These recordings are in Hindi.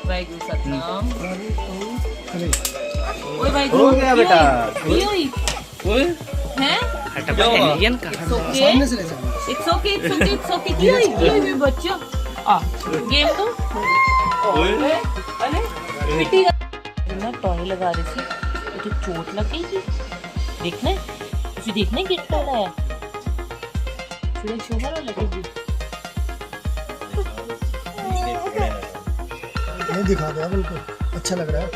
वाहिगुरु सतनाम। ओए भाई हो गया बेटा। ओए हैं इंडियन का इट्स ओके की होई मेरे बच्चों आ गेम तो ओए अरे पिटी ना टॉय लगा रही थी तो चोट लगेगी। देखना है तुझे देखना है कितना है थोड़ा शोभा लगेगी। नहीं दिखा दे बिल्कुल अच्छा लग रहा है।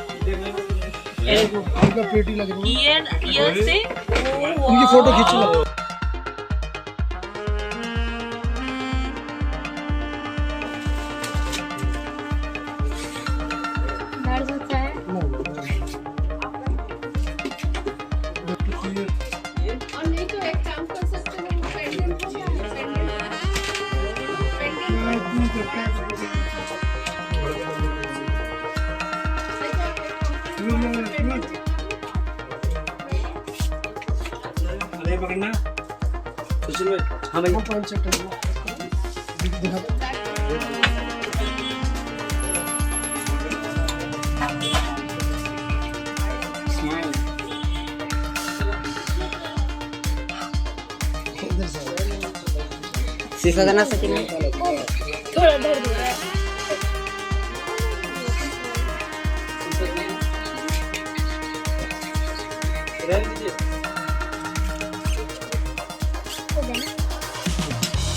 इनका पेटी लग रही है ईयर से इनकी फोटो खींच लो। और नहीं तो एक काम कर सकते हैं पेंडेंट हो पकड़ना सुशील भाई। हाँ भाई पॉइंट सेट दिखा दो। स्माइल इधर से शीशा देना सचिन थोड़ा दर्द हो रहा है।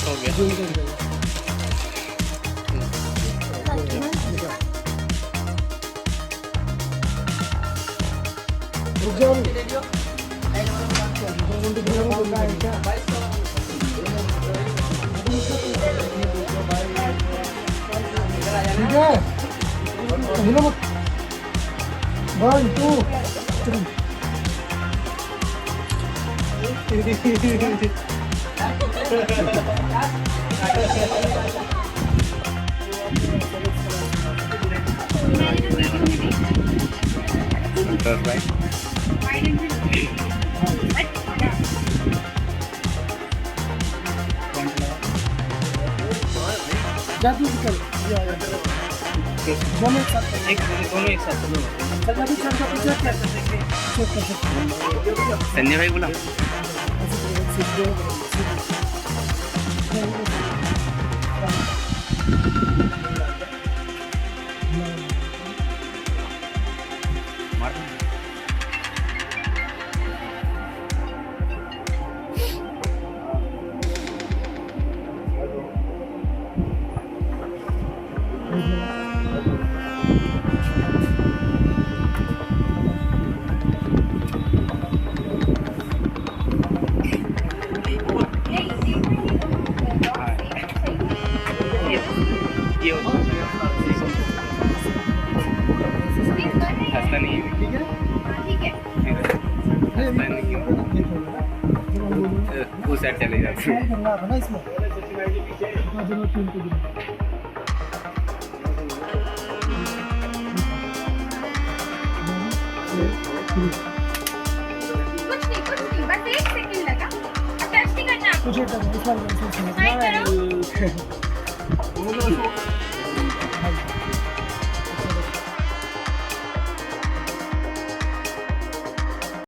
हो गया। जूम कर दो। रुक जाओ। ठीक है हिलो मत 1 2 3 जादू निकल दोनों एक साथ संजय भाई बोला हंसता नहीं है। ठीक है हंसता नहीं है। वो साइड चले जाते हैं। करना था ना इसमें दोनों टीम को कुछ नहीं बस 1 सेकंड लगा। अब टच नहीं करना। कुछ स्माइल करो।